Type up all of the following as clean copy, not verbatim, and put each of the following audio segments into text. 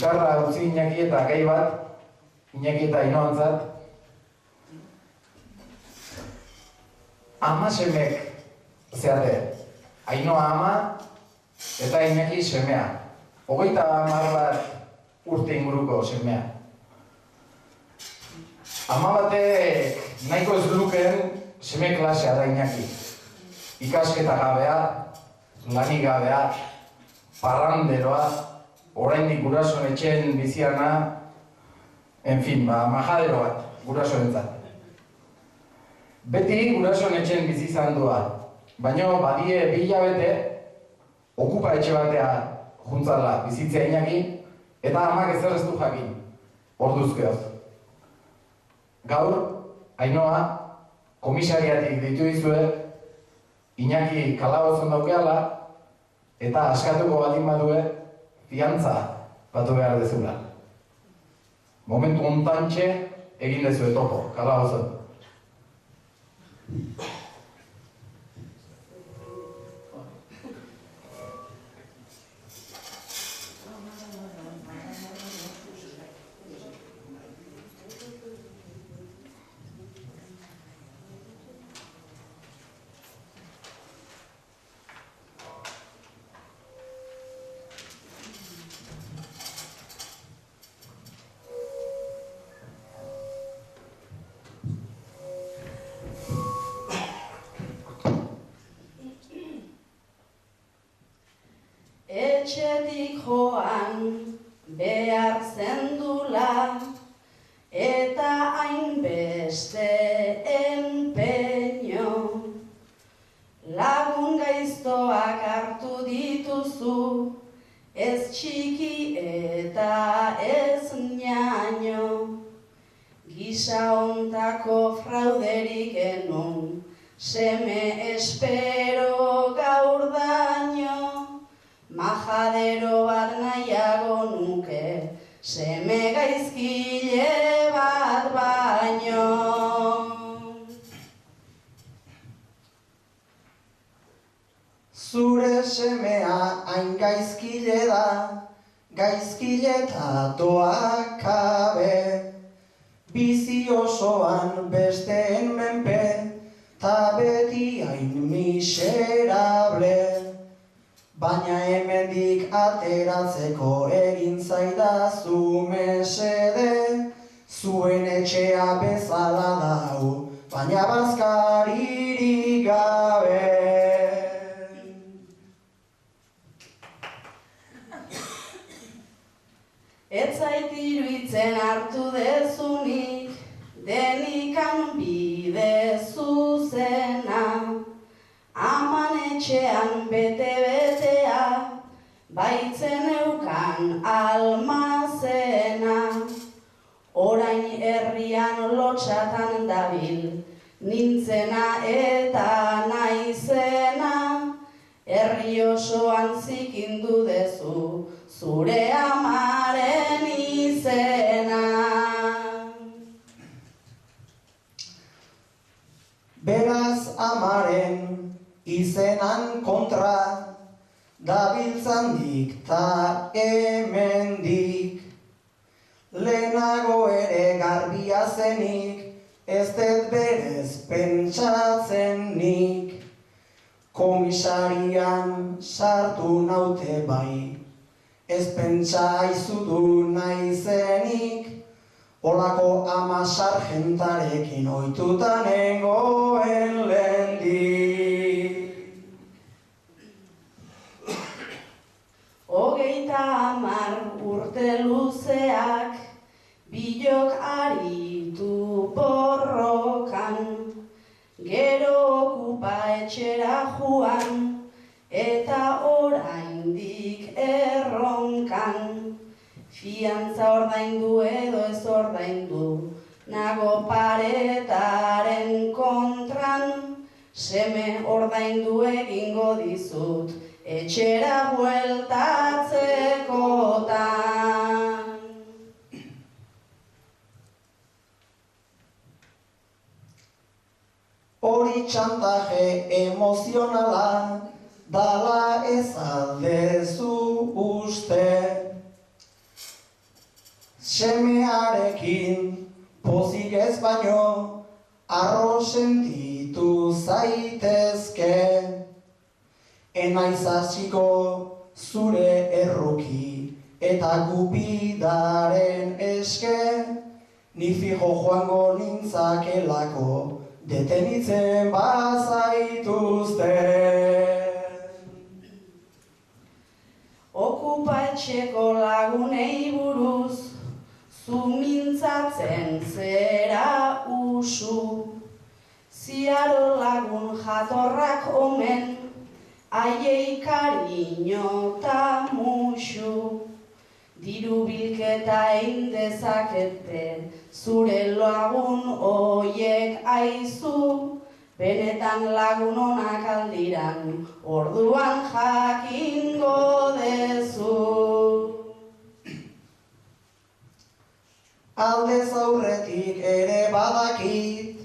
gitarra utzi Iñaki eta gai bat, Iñaki eta Ainoantzat. Ama semek zeate, Ainoa ama eta Iñaki semea. 30 bat urte inguruko semea. Ama batek nahiko ez luken seme klasea da Iñaki. Ikasketa gabea, lanik gabea, parranderoa, oraindik gurasoen etxen biziana, majadero bat, gurasoentzat. Beti gurasoen etxen bizi izan doa, baina badie 2 hilabete okupa etxe batea juntzala bizitzea Iñaki, eta amak ezer ez du jakin, orduzkeoz. Gaur, Ainoa, komisariatik ditu dizue, Iñaki kalabozon daukeala, eta askatuko baldin badue, fiantza batu behar dezula. Momentu ontantxe egin dezue topo, kalabozon. Etxetik joan behar zendula, eta hainbeste enpeño. Lagun gaiztoak hartu dituzu, ez txiki eta ez ñaño. Gisa ontako frauderik enun, seme espero gaur daño. Majadero bat nahiago nuke, seme gaizkile bat baino. Zure semea hain gaizkile da, gaizkile eta doa kabe. Bizi osoan besteen menpe, ta beti hain miserable. Baina hemendik ateratzeko egin zaidazu mesede, zuen etxea bezala dau, baina bazkaririk gabe. Ez zait iruditzen hartu dezunik, denikan bide zuzena. Aman etxean bete-betea, baitzen eukan almazena. Orain herrian lotxatan dabil, nintzena eta naizena. Herri osoan zikindu dezu, zure amaren izena. Beraz amaren izenan kontra, dabiltzandik ta hemendik. Lehenago ere garbia zenik, ez dut berez pentsatzen nik. Komisarian sartu naute bai, ez pentsa izudu naizenik. Olako ama sargentarekin ohituta nengoen lehendik. 30 urte luzeak, bilok aritu borrokan. Gero okupa etxera joan, eta oraindik erronkan. Fiantza ordaindu edo ez ordaindu, nago paretaren kontran. Seme ordaindu egingo dizut, etxera bueltatzekotan. Hori txantaje emozionala, dala ez aldezu uste. semearekin pozik ez baino, arro sentitu zaitezke. Enaiz hasiko zure erruki eta gupidaren eske, ni fijo joango nintzakelako detenitzen bazaituzte. Okupa etxeko lagunei buruz, zu mintzatzen zera usu. Ziaro lagun jatorrak omen, aiei kariño ta musu. Diru bilketa egin dezakete, zure lagun oiek aizu. Benetan lagun onak aldiran, orduan jakingo dezu. Aldez aurretik ere badakit,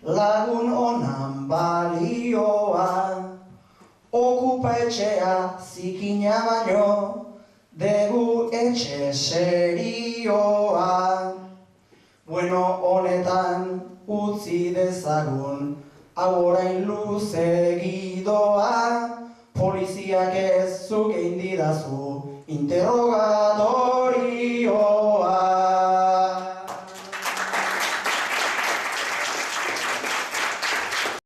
lagun onan balioa. Okupa etxea zikina baino, degu etxe serioa. Bueno, honetan utzi dezagun, hau orain luze gidoa. Poliziak ez zuk egin didazu interrogator.